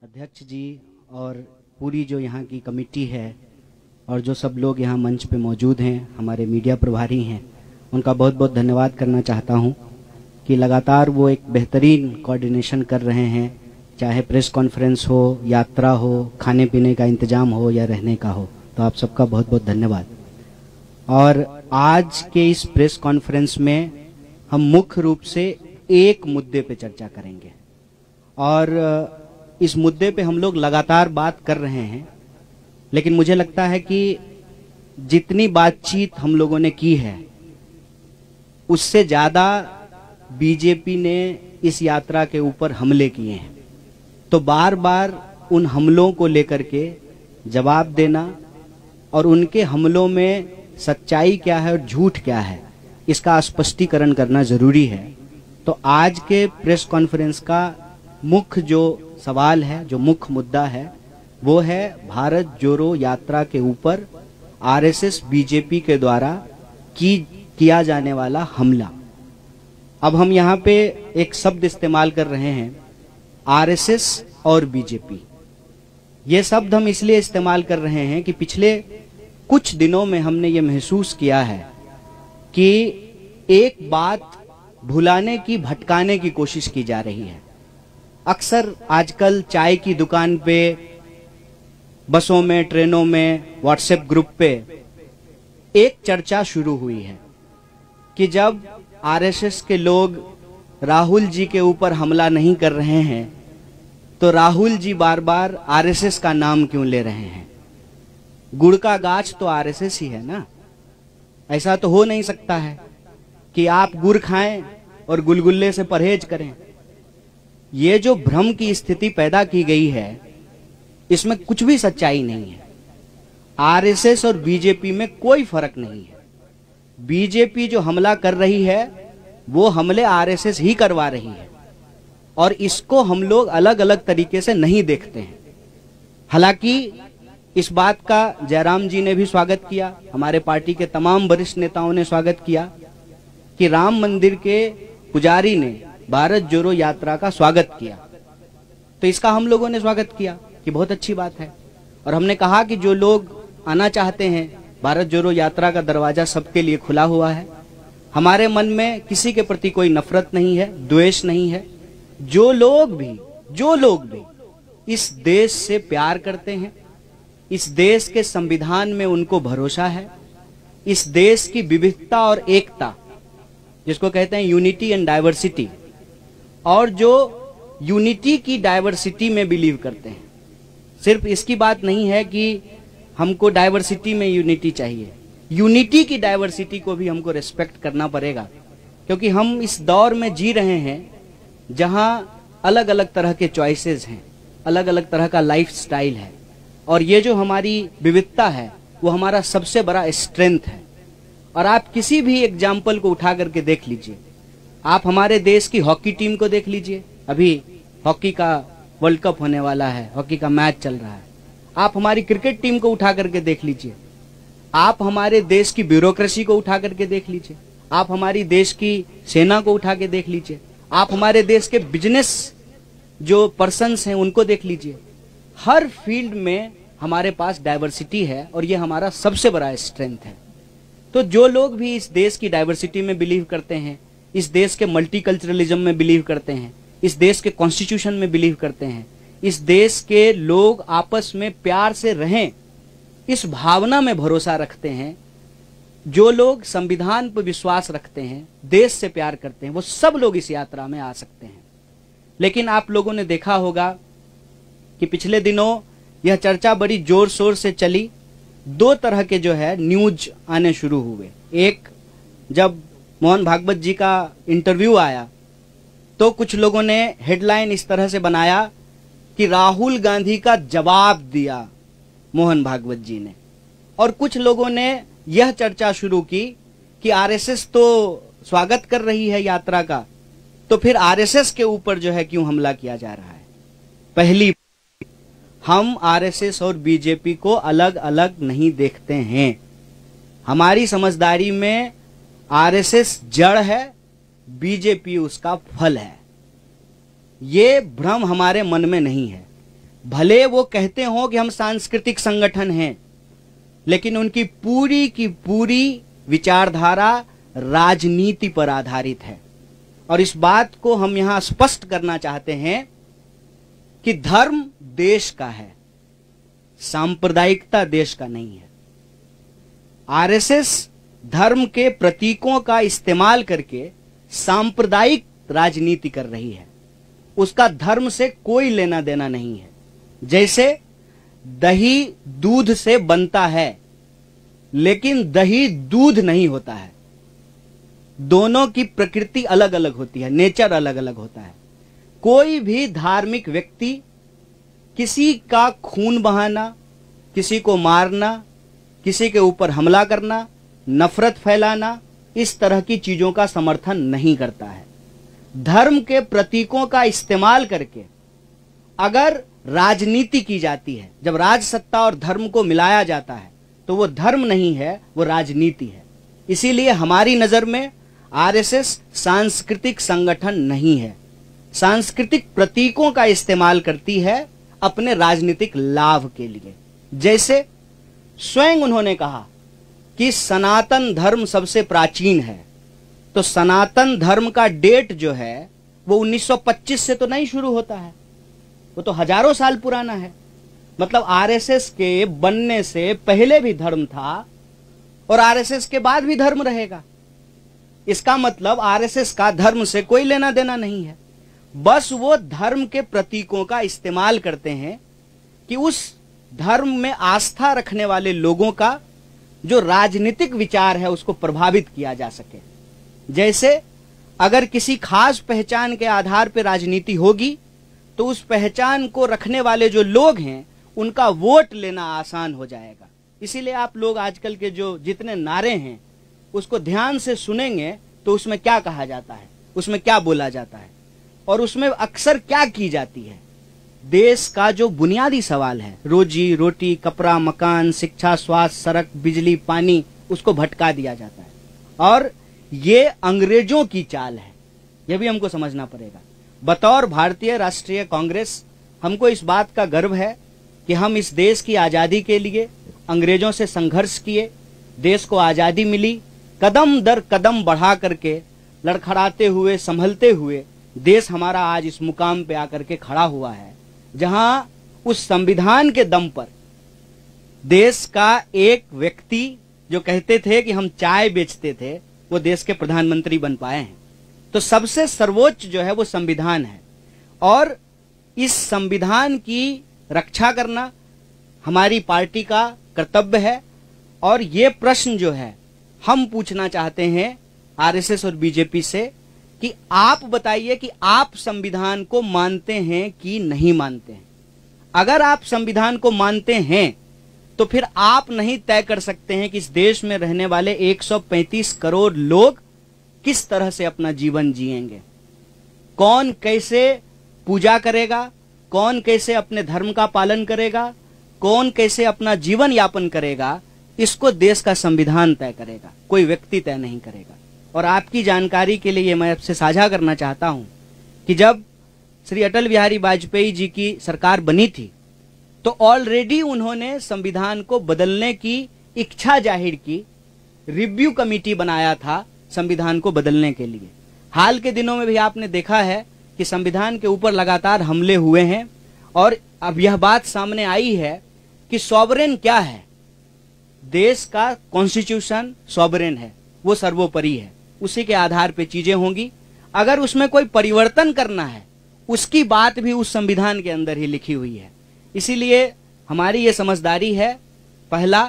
अध्यक्ष जी और पूरी जो यहाँ की कमेटी है और जो सब लोग यहाँ मंच पे मौजूद हैं, हमारे मीडिया प्रभारी हैं, उनका बहुत बहुत धन्यवाद करना चाहता हूँ कि लगातार वो एक बेहतरीन कोऑर्डिनेशन कर रहे हैं, चाहे प्रेस कॉन्फ्रेंस हो, यात्रा हो, खाने पीने का इंतजाम हो या रहने का हो। तो आप सबका बहुत बहुत धन्यवाद। और आज के इस प्रेस कॉन्फ्रेंस में हम मुख्य रूप से एक मुद्दे पे चर्चा करेंगे और इस मुद्दे पे हम लोग लगातार बात कर रहे हैं, लेकिन मुझे लगता है कि जितनी बातचीत हम लोगों ने की है उससे ज्यादा बीजेपी ने इस यात्रा के ऊपर हमले किए हैं। तो बार बार उन हमलों को लेकर के जवाब देना और उनके हमलों में सच्चाई क्या है और झूठ क्या है, इसका स्पष्टीकरण करना जरूरी है। तो आज के प्रेस कॉन्फ्रेंस का मुख्य जो सवाल है, जो मुख्य मुद्दा है, वो है भारत जोड़ो यात्रा के ऊपर आरएसएस बीजेपी के द्वारा किया जाने वाला हमला। अब हम यहाँ पे एक शब्द इस्तेमाल कर रहे हैं, आरएसएस और बीजेपी। ये शब्द हम इसलिए इस्तेमाल कर रहे हैं कि पिछले कुछ दिनों में हमने ये महसूस किया है कि एक बात भुलाने की, भटकाने की कोशिश की जा रही है। अक्सर आजकल चाय की दुकान पे, बसों में, ट्रेनों में, व्हाट्सएप ग्रुप पे एक चर्चा शुरू हुई है कि जब आरएसएस के लोग राहुल जी के ऊपर हमला नहीं कर रहे हैं तो राहुल जी बार बार आरएसएस का नाम क्यों ले रहे हैं। गुड़ का गाछ तो आरएसएस ही है ना। ऐसा तो हो नहीं सकता है कि आप गुड़ खाएं और गुलगुल्ले से परहेज करें। ये जो भ्रम की स्थिति पैदा की गई है, इसमें कुछ भी सच्चाई नहीं है। आरएसएस और बीजेपी में कोई फर्क नहीं है। बीजेपी जो हमला कर रही है वो हमले आरएसएस ही करवा रही है और इसको हम लोग अलग अलग तरीके से नहीं देखते हैं। हालांकि इस बात का जयराम जी ने भी स्वागत किया, हमारे पार्टी के तमाम वरिष्ठ नेताओं ने स्वागत किया कि राम मंदिर के पुजारी ने भारत जोड़ो यात्रा का स्वागत किया। तो इसका हम लोगों ने स्वागत किया कि बहुत अच्छी बात है। और हमने कहा कि जो लोग आना चाहते हैं, भारत जोड़ो यात्रा का दरवाजा सबके लिए खुला हुआ है। हमारे मन में किसी के प्रति कोई नफरत नहीं है, द्वेष नहीं है। जो लोग भी इस देश से प्यार करते हैं, इस देश के संविधान में उनको भरोसा है, इस देश की विविधता और एकता, जिसको कहते हैं यूनिटी एंड डाइवर्सिटी, और जो यूनिटी की डाइवर्सिटी में बिलीव करते हैं। सिर्फ इसकी बात नहीं है कि हमको डाइवर्सिटी में यूनिटी चाहिए, यूनिटी की डाइवर्सिटी को भी हमको रिस्पेक्ट करना पड़ेगा, क्योंकि हम इस दौर में जी रहे हैं जहां अलग अलग तरह के चॉइसेस हैं, अलग अलग तरह का लाइफ स्टाइल है। और ये जो हमारी विविधता है वो हमारा सबसे बड़ा स्ट्रेंथ है। और आप किसी भी एग्जाम्पल को उठा करके देख लीजिए। आप हमारे देश की हॉकी टीम को देख लीजिए, अभी हॉकी का वर्ल्ड कप होने वाला है, हॉकी का मैच चल रहा है। आप हमारी क्रिकेट टीम को उठा करके देख लीजिए, आप हमारे देश की ब्यूरोक्रेसी को उठा करके देख लीजिए, आप हमारी देश की सेना को उठा के देख लीजिए, आप हमारे देश के बिजनेस जो पर्सन्स हैं उनको देख लीजिए। हर फील्ड में हमारे पास डाइवर्सिटी है और ये हमारा सबसे बड़ा स्ट्रेंथ है। तो जो लोग भी इस देश की डाइवर्सिटी में बिलीव करते हैं, इस देश के मल्टीकल्चरलिज्म में बिलीव करते हैं, इस देश के कॉन्स्टिट्यूशन में बिलीव करते हैं, इस देश के लोग आपस में प्यार से रहें, इस भावना में भरोसा रखते हैं, जो लोग संविधान पर विश्वास रखते हैं, देश से प्यार करते हैं, वो सब लोग इस यात्रा में आ सकते हैं। लेकिन आप लोगों ने देखा होगा कि पिछले दिनों यह चर्चा बड़ी जोर शोर से चली। दो तरह के जो है न्यूज आने शुरू हुए। एक, जब मोहन भागवत जी का इंटरव्यू आया तो कुछ लोगों ने हेडलाइन इस तरह से बनाया कि राहुल गांधी का जवाब दिया मोहन भागवत जी ने, और कुछ लोगों ने यह चर्चा शुरू की कि आरएसएस तो स्वागत कर रही है यात्रा का, तो फिर आरएसएस के ऊपर जो है क्यों हमला किया जा रहा है। पहली, हम आरएसएस और बीजेपी को अलग अलग नहीं देखते हैं। हमारी समझदारी में आरएसएस जड़ है, बीजेपी उसका फल है। ये भ्रम हमारे मन में नहीं है। भले वो कहते हो कि हम सांस्कृतिक संगठन हैं, लेकिन उनकी पूरी की पूरी विचारधारा राजनीति पर आधारित है। और इस बात को हम यहां स्पष्ट करना चाहते हैं कि धर्म देश का है, सांप्रदायिकता देश का नहीं है। आरएसएस धर्म के प्रतीकों का इस्तेमाल करके सांप्रदायिक राजनीति कर रही है, उसका धर्म से कोई लेना देना नहीं है। जैसे दही दूध से बनता है, लेकिन दही दूध नहीं होता है, दोनों की प्रकृति अलग अलग होती है, नेचर अलग अलग होता है। कोई भी धार्मिक व्यक्ति किसी का खून बहाना, किसी को मारना, किसी के ऊपर हमला करना, नफरत फैलाना, इस तरह की चीजों का समर्थन नहीं करता है। धर्म के प्रतीकों का इस्तेमाल करके अगर राजनीति की जाती है, जब राजसत्ता और धर्म को मिलाया जाता है, तो वो धर्म नहीं है, वो राजनीति है। इसीलिए हमारी नजर में आरएसएस सांस्कृतिक संगठन नहीं है, सांस्कृतिक प्रतीकों का इस्तेमाल करती है अपने राजनीतिक लाभ के लिए। जैसे स्वयं उन्होंने कहा कि सनातन धर्म सबसे प्राचीन है, तो सनातन धर्म का डेट जो है वो 1925 से तो नहीं शुरू होता है, वो तो हजारों साल पुराना है। मतलब आरएसएस के बनने से पहले भी धर्म था और आरएसएस के बाद भी धर्म रहेगा। इसका मतलब आरएसएस का धर्म से कोई लेना देना नहीं है, बस वो धर्म के प्रतीकों का इस्तेमाल करते हैं कि उस धर्म में आस्था रखने वाले लोगों का जो राजनीतिक विचार है उसको प्रभावित किया जा सके। जैसे अगर किसी खास पहचान के आधार पर राजनीति होगी, तो उस पहचान को रखने वाले जो लोग हैं उनका वोट लेना आसान हो जाएगा। इसीलिए आप लोग आजकल के जो जितने नारे हैं उसको ध्यान से सुनेंगे तो उसमें क्या कहा जाता है, उसमें क्या बोला जाता है और उसमें अक्सर क्या की जाती है। देश का जो बुनियादी सवाल है, रोजी रोटी, कपड़ा, मकान, शिक्षा, स्वास्थ्य, सड़क, बिजली, पानी, उसको भटका दिया जाता है। और ये अंग्रेजों की चाल है, यह भी हमको समझना पड़ेगा। बतौर भारतीय राष्ट्रीय कांग्रेस हमको इस बात का गर्व है कि हम इस देश की आजादी के लिए अंग्रेजों से संघर्ष किए, देश को आजादी मिली, कदम दर कदम बढ़ा करके लड़खड़ाते हुए, संभलते हुए देश हमारा आज इस मुकाम पे आकर के खड़ा हुआ है, जहां उस संविधान के दम पर देश का एक व्यक्ति जो कहते थे कि हम चाय बेचते थे, वो देश के प्रधानमंत्री बन पाए हैं। तो सबसे सर्वोच्च जो है वो संविधान है, और इस संविधान की रक्षा करना हमारी पार्टी का कर्तव्य है। और ये प्रश्न जो है हम पूछना चाहते हैं आरएसएस और बीजेपी से कि आप बताइए कि आप संविधान को मानते हैं कि नहीं मानते हैं। अगर आप संविधान को मानते हैं तो फिर आप नहीं तय कर सकते हैं कि इस देश में रहने वाले 135 करोड़ लोग किस तरह से अपना जीवन जिएंगे, कौन कैसे पूजा करेगा, कौन कैसे अपने धर्म का पालन करेगा, कौन कैसे अपना जीवन यापन करेगा, इसको देश का संविधान तय करेगा, कोई व्यक्ति तय नहीं करेगा। और आपकी जानकारी के लिए मैं आपसे साझा करना चाहता हूं कि जब श्री अटल बिहारी वाजपेयी जी की सरकार बनी थी तो ऑलरेडी उन्होंने संविधान को बदलने की इच्छा जाहिर की, रिव्यू कमेटी बनाया था संविधान को बदलने के लिए। हाल के दिनों में भी आपने देखा है कि संविधान के ऊपर लगातार हमले हुए हैं, और अब यह बात सामने आई है कि सॉवरेन क्या है, देश का कॉन्स्टिट्यूशन सॉवरेन है, वो सर्वोपरि है, उसी के आधार पे चीजें होंगी। अगर उसमें कोई परिवर्तन करना है, उसकी बात भी उस संविधान के अंदर ही लिखी हुई है। इसीलिए हमारी ये समझदारी है, पहला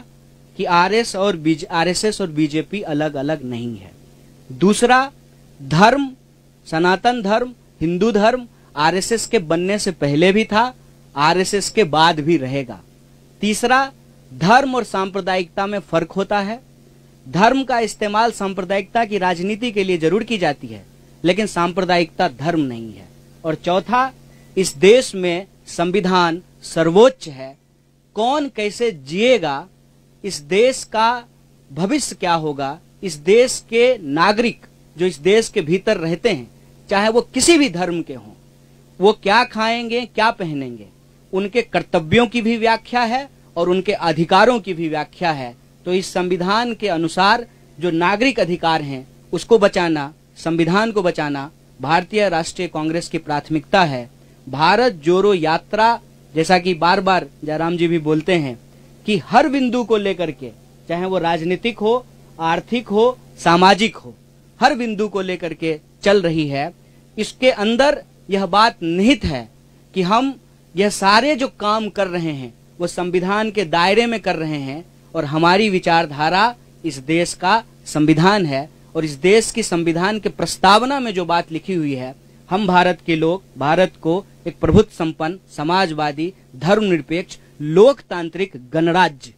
कि आरएसएस और बीजेपी अलग अलग नहीं है। दूसरा, धर्म, सनातन धर्म, हिंदू धर्म आरएसएस के बनने से पहले भी था, आरएसएस के बाद भी रहेगा। तीसरा, धर्म और सांप्रदायिकता में फर्क होता है। धर्म का इस्तेमाल सांप्रदायिकता की राजनीति के लिए जरूर की जाती है, लेकिन सांप्रदायिकता धर्म नहीं है। और चौथा, इस देश में संविधान सर्वोच्च है, कौन कैसे जिएगा, इस देश का भविष्य क्या होगा, इस देश के नागरिक जो इस देश के भीतर रहते हैं, चाहे वो किसी भी धर्म के हों, वो क्या खाएंगे, क्या पहनेंगे, उनके कर्तव्यों की भी व्याख्या है और उनके अधिकारों की भी व्याख्या है। तो इस संविधान के अनुसार जो नागरिक अधिकार हैं उसको बचाना, संविधान को बचाना भारतीय राष्ट्रीय कांग्रेस की प्राथमिकता है। भारत जोड़ो यात्रा, जैसा कि बार बार जयराम जी भी बोलते हैं कि हर बिंदु को लेकर के, चाहे वो राजनीतिक हो, आर्थिक हो, सामाजिक हो, हर बिंदु को लेकर के चल रही है। इसके अंदर यह बात निहित है कि हम यह सारे जो काम कर रहे हैं वो संविधान के दायरे में कर रहे हैं और हमारी विचारधारा इस देश का संविधान है। और इस देश की संविधान के प्रस्तावना में जो बात लिखी हुई है, हम भारत के लोग भारत को एक प्रभुत्व संपन्न, समाजवादी, धर्मनिरपेक्ष, लोकतांत्रिक गणराज्य,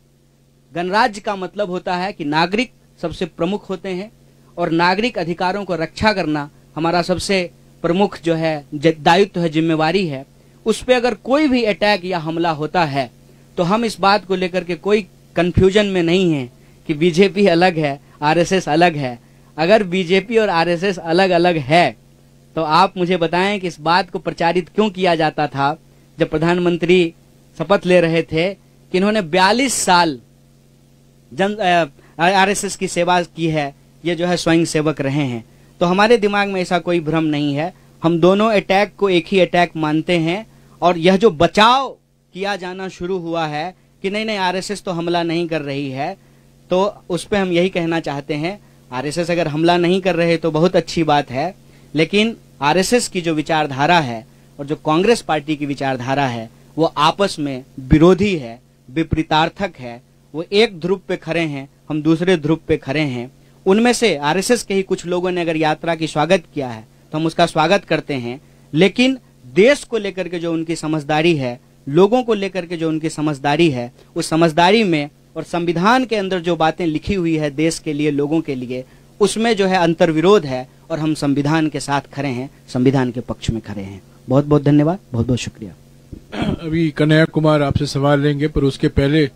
गणराज्य का मतलब होता है कि नागरिक सबसे प्रमुख होते हैं और नागरिक अधिकारों को रक्षा करना हमारा सबसे प्रमुख जो है दायित्व है, जिम्मेवारी है। उस पे अगर कोई भी अटैक या हमला होता है तो हम इस बात को लेकर के कोई कंफ्यूजन में नहीं है कि बीजेपी अलग है, आरएसएस अलग है। अगर बीजेपी और आरएसएस अलग अलग है तो आप मुझे बताएं कि इस बात को प्रचारित क्यों किया जाता था जब प्रधानमंत्री शपथ ले रहे थे कि इन्होंने 42 साल आरएसएस की सेवा की है, ये जो है स्वयं सेवक रहे हैं। तो हमारे दिमाग में ऐसा कोई भ्रम नहीं है। हम दोनों अटैक को एक ही अटैक मानते हैं और यह जो बचाव किया जाना शुरू हुआ है कि नहीं आरएसएस तो हमला नहीं कर रही है, तो उस पर हम यही कहना चाहते हैं, आरएसएस अगर हमला नहीं कर रहे तो बहुत अच्छी बात है, लेकिन आरएसएस की जो विचारधारा है और जो कांग्रेस पार्टी की विचारधारा है वो आपस में विरोधी है, विपरीतार्थक है। वो एक ध्रुव पे खड़े हैं, हम दूसरे ध्रुव पे खड़े हैं। उनमें से आरएसएस के ही कुछ लोगों ने अगर यात्रा की स्वागत किया है तो हम उसका स्वागत करते हैं, लेकिन देश को लेकर के जो उनकी समझदारी है, लोगों को लेकर के जो उनकी समझदारी है, उस समझदारी में और संविधान के अंदर जो बातें लिखी हुई है देश के लिए, लोगों के लिए, उसमें जो है अंतर्विरोध है और हम संविधान के साथ खड़े हैं, संविधान के पक्ष में खड़े हैं। बहुत बहुत धन्यवाद, बहुत बहुत शुक्रिया। अभी कन्हैया कुमार आपसे सवाल लेंगे, पर उसके पहले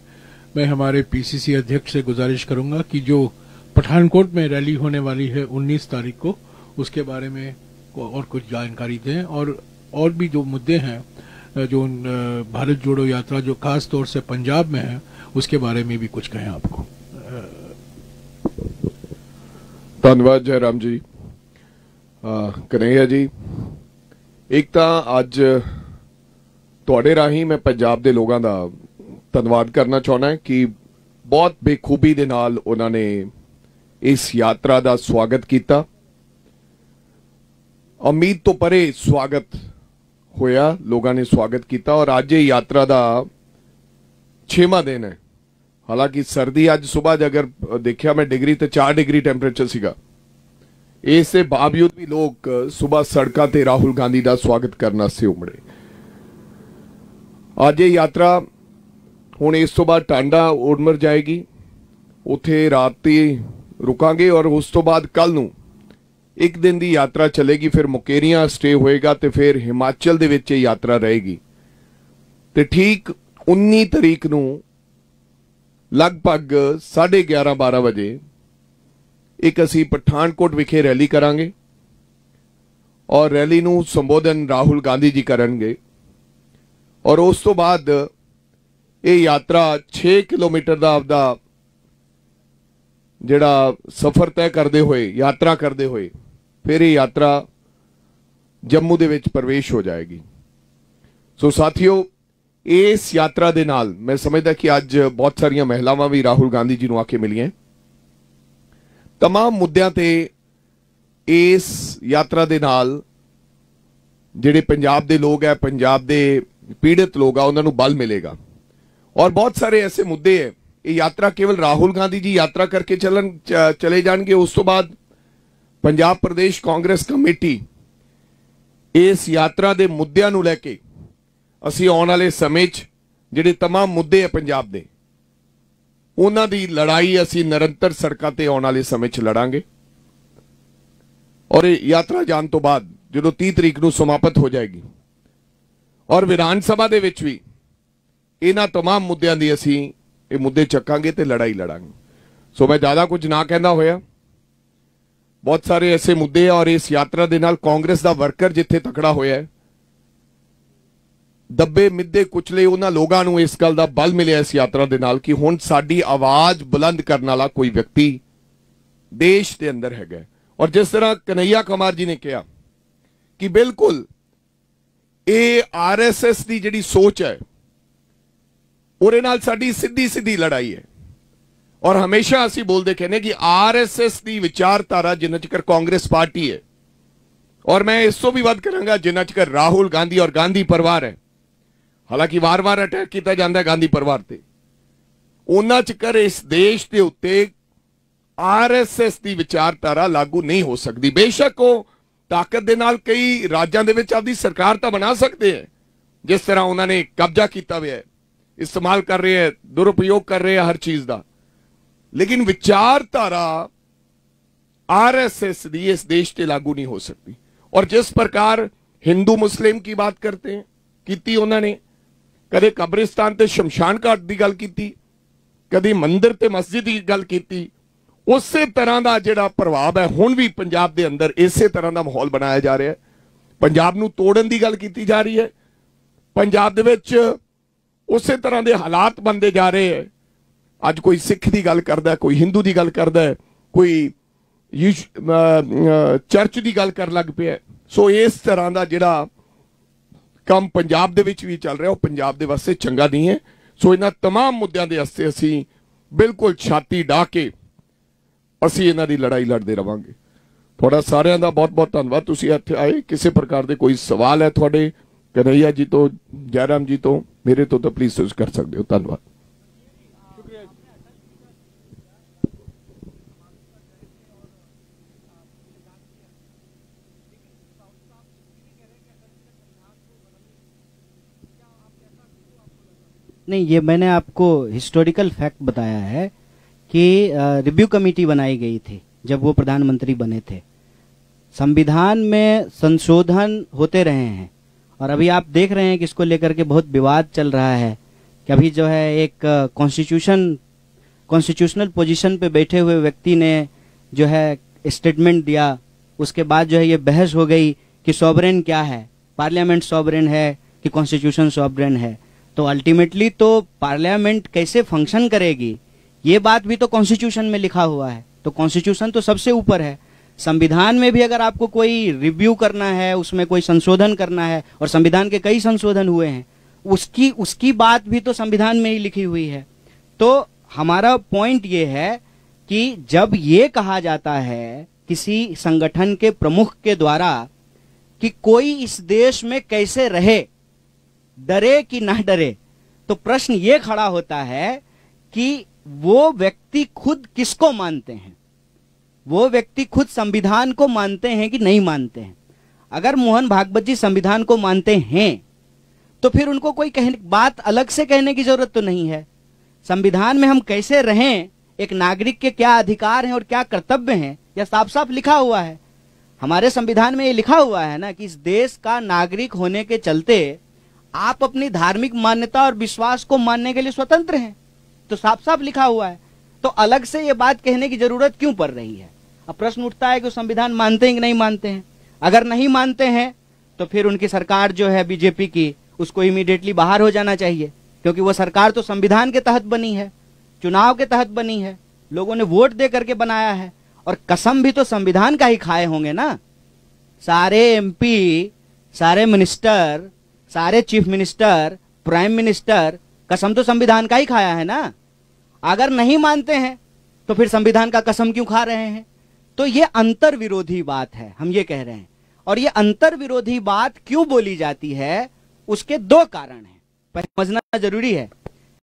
मैं हमारे पीसीसी अध्यक्ष से गुजारिश करूंगा कि जो पठानकोट में रैली होने वाली है 19 तारीख को, उसके बारे में और कुछ जानकारी दें और भी जो मुद्दे हैं जो भारत जोड़ो यात्रा जो खास तौर से पंजाब में है उसके बारे में भी कुछ कहें आपको। धन्यवाद जयराम जी। कन्हैया जी, एक तो अज तुहाडे राही मैं पंजाब दे लोगों का धन्यवाद करना चाहना है कि बहुत बेखूबी दे नाल उन्होंने इस यात्रा का स्वागत किया। उम्मीद तो परे स्वागत होया, लोगों ने स्वागत किया और अज ये यात्रा का 6वां दिन है। हालांकि सर्दी अज सुबह अगर देखा मैं डिग्री तो 4 डिग्री टेंपरेचर सीगा, इसके बावजूद भी लोग सुबह सड़कों ते राहुल गांधी का स्वागत करने से उमड़े। अज ये यात्रा हुण इस तो बाद टांडा उड़मर जाएगी, उथे राती रुकांगे और उस तो बाद कल नूं एक दिन की यात्रा चलेगी, फिर मुकेरियां स्टे होएगा तो फिर हिमाचल दे विच यात्रा रहेगी। तो ठीक 19 तारीख नूं लगभग 11:30-12 बजे एक असी पठानकोट विखे रैली करांगे और रैली नूं संबोधन राहुल गांधी जी करनगे और उस तो बाद ये यात्रा 6 किलोमीटर का आपदा जिहड़ा सफर तय करते हुए यात्रा करते हुए फिर ये यात्रा जम्मू दे विच प्रवेश हो जाएगी। सो साथियों, इस यात्रा दे नाल मैं समझदा कि अज बहुत सारिया महिलावां भी राहुल गांधी जी नूं आके मिलियां। तमाम मुद्दों ते इस यात्रा दे नाल जिहड़े पंजाब दे लोग है, पंजाब दे पीड़ित लोग आ, उन्हां नूं बल मिलेगा और बहुत सारे ऐसे मुद्दे है। ये यात्रा केवल राहुल गांधी जी यात्रा करके चले जाएंगे, उस तो बाद पंजाब प्रदेश कांग्रेस कमेटी इस यात्रा के मुद्दों नूं लैके असीं आउण वाले समय जिहड़े तमाम मुद्दे है पंजाब दे, उन्हां दी लड़ाई असीं निरंतर सड़कों ते आउण वाले समय लड़ांगे और यात्रा जाण तो बाद जो 30 तारीख नूं समाप्त हो जाएगी और विधान सभा दे विच भी इन्हां तमाम मुद्दों की असीं ये मुद्दे चकांगे ते लड़ाई लड़ांगे। सो मैं ज्यादा कुछ ना कहना होया, बहुत सारे ऐसे मुद्दे हैं और इस यात्रा दे नाल कांग्रेस दा वर्कर जिथे तकड़ा होया है, ਦੱਬੇ ਮਿੱਧੇ ਕੁਚਲੇ ਉਹਨਾਂ ਲੋਕਾਂ ਨੂੰ ਇਸ ਗੱਲ ਦਾ ਬਲ ਮਿਲਿਆ ਇਸ ਯਾਤਰਾ ਦੇ ਨਾਲ ਕਿ ਹੁਣ ਸਾਡੀ ਆਵਾਜ਼ ਬੁਲੰਦ ਕਰਨ ਵਾਲਾ ਕੋਈ ਵਿਅਕਤੀ ਦੇਸ਼ ਦੇ ਅੰਦਰ ਹੈਗਾ। ਔਰ ਜਿਸ ਤਰ੍ਹਾਂ ਕਨਈਆ ਕੁਮਾਰ ਜੀ ਨੇ ਕਿਹਾ ਕਿ ਬਿਲਕੁਲ ਇਹ ਆਰਐਸਐਸ ਦੀ ਜਿਹੜੀ ਸੋਚ ਹੈ ਉਹਦੇ ਨਾਲ ਸਾਡੀ ਸਿੱਧੀ ਸਿੱਧੀ ਲੜਾਈ ਹੈ। ਔਰ ਹਮੇਸ਼ਾ ਅਸੀਂ ਬੋਲਦੇ ਕਹਿੰਦੇ ਕਿ ਆਰਐਸਐਸ ਦੀ ਵਿਚਾਰਧਾਰਾ ਜਿੰਨਾ ਚਿਰ ਕਾਂਗਰਸ ਪਾਰਟੀ ਹੈ, ਔਰ ਮੈਂ ਇਸ ਤੋਂ ਵੀ ਵੱਧ ਕਰਾਂਗਾ ਜਿੰਨਾ ਚਿਰ ਰਾਹੁਲ ਗਾਂਧੀ ਔਰ ਗਾਂਧੀ ਪਰਿਵਾਰ ਹੈ, ਹਾਲਾਂਕਿ ਵਾਰ-ਵਾਰ ਅਟੈਕ ਕੀਤਾ ਜਾਂਦਾ ਹੈ ਗਾਂਧੀ ਪਰਿਵਾਰ ਤੇ, ਉਹਨਾਂ ਚਿਰ ਇਸ ਦੇਸ਼ ਦੇ ਉੱਤੇ ਆਰਐਸਐਸ ਦੀ ਵਿਚਾਰਧਾਰਾ ਲਾਗੂ ਨਹੀਂ ਹੋ ਸਕਦੀ। ਬੇਸ਼ੱਕ ਉਹ ਤਾਕਤ ਦੇ ਨਾਲ ਕਈ ਰਾਜਾਂ ਦੇ ਵਿੱਚ ਆਪਦੀ ਸਰਕਾਰ ਤਾਂ ਬਣਾ ਸਕਦੇ ਹੈ, ਜਿਸ ਤਰ੍ਹਾਂ ਉਹਨਾਂ ਨੇ ਕਬਜ਼ਾ ਕੀਤਾ ਹੋਇਆ ਹੈ, ਇਸਤੇਮਾਲ ਕਰ ਰਹੇ ਹੈ, ਦੁਰਉਪਯੋਗ ਕਰ ਰਹੇ ਹੈ हर चीज का, लेकिन विचारधारा आरएसएस दी इस देश से लागू नहीं हो सकती। और जिस प्रकार हिंदू मुस्लिम की बात करते हैं की उन्होंने कदे कब्रिस्तान ते शमशान घाट की गल की, कदी मंदिर ते मस्जिद की गल की, उस तरह का जिहड़ा प्रभाव है हुण भी पंजाब के अंदर इस तरह का माहौल बनाया जा रहा है। पंजाब नूं तोड़न की गल की जा रही है, पंजाब दे विच उस तरह के हालात बनते जा रहे हैं। अज कोई सिख की गल करता है, कोई हिंदू की गल करता है, कोई चर्च की गल कर लग पिया। सो इस तरह का जिहड़ा काम पंजाब दे विच भी चल रहा है पंजाब दे वास्ते चंगा नहीं है। सो इन्हां तमाम मुद्दों के वास्ते असीं बिल्कुल छाती डाह के असीं इन्हां दी लड़ाई लड़ते रहांगे। तुहाडा सारिआं दा बहुत बहुत धन्नवाद, तुसीं इत्थे आए। किसी प्रकार के कोई सवाल है तुहाडे कन्हैया जी तो, जयराम जी तो, मेरे तो प्लीज तुसीं कर सकते हो। धन्यवाद। नहीं, ये मैंने आपको हिस्टोरिकल फैक्ट बताया है कि रिव्यू कमेटी बनाई गई थी जब वो प्रधानमंत्री बने थे। संविधान में संशोधन होते रहे हैं और अभी आप देख रहे हैं कि इसको लेकर के बहुत विवाद चल रहा है कि अभी जो है एक कॉन्स्टिट्यूशनल पोजीशन पे बैठे हुए व्यक्ति ने जो है स्टेटमेंट दिया, उसके बाद जो है ये बहस हो गई कि सॉवरेन क्या है, पार्लियामेंट सॉवरेन है कि कॉन्स्टिट्यूशन सॉवरेन है। तो अल्टीमेटली तो पार्लियामेंट कैसे फंक्शन करेगी ये बात भी तो कॉन्स्टिट्यूशन में लिखा हुआ है। तो कॉन्स्टिट्यूशन तो सबसे ऊपर है। संविधान में भी अगर आपको कोई रिव्यू करना है, उसमें कोई संशोधन करना है, और संविधान के कई संशोधन हुए हैं, उसकी बात भी तो संविधान में ही लिखी हुई है। तो हमारा पॉइंट ये है कि जब ये कहा जाता है किसी संगठन के प्रमुख के द्वारा कि कोई इस देश में कैसे रहे, डरे कि ना डरे, तो प्रश्न ये खड़ा होता है कि वो व्यक्ति खुद किसको मानते हैं, वो व्यक्ति खुद संविधान को मानते हैं कि नहीं मानते हैं। अगर मोहन भागवत जी संविधान को मानते हैं तो फिर उनको कोई बात अलग से कहने की जरूरत तो नहीं है। संविधान में हम कैसे रहें, एक नागरिक के क्या अधिकार हैं और क्या कर्तव्य हैं, यह साफ साफ लिखा हुआ है। हमारे संविधान में ये लिखा हुआ है ना कि इस देश का नागरिक होने के चलते आप अपनी धार्मिक मान्यता और विश्वास को मानने के लिए स्वतंत्र हैं, तो साफ साफ लिखा हुआ है। तो अलग से ये बात कहने की जरूरत क्यों पड़ रही है। अब प्रश्न उठता है कि संविधान मानते हैं कि नहीं मानते हैं। अगर नहीं मानते हैं तो फिर उनकी सरकार जो है बीजेपी की, उसको इमीडिएटली बाहर हो जाना चाहिए, क्योंकि वो सरकार तो संविधान के तहत बनी है, चुनाव के तहत बनी है, लोगों ने वोट दे करके बनाया है, और कसम भी तो संविधान का ही खाए होंगे ना। सारे एमपी, सारे मिनिस्टर, सारे चीफ मिनिस्टर, प्राइम मिनिस्टर, कसम तो संविधान का ही खाया है ना। अगर नहीं मानते हैं तो फिर संविधान का कसम क्यों खा रहे हैं। तो ये अंतर विरोधी बात है, हम ये कह रहे हैं। और ये अंतर विरोधी बात क्यों बोली जाती है, उसके दो कारण हैं, समझना जरूरी है।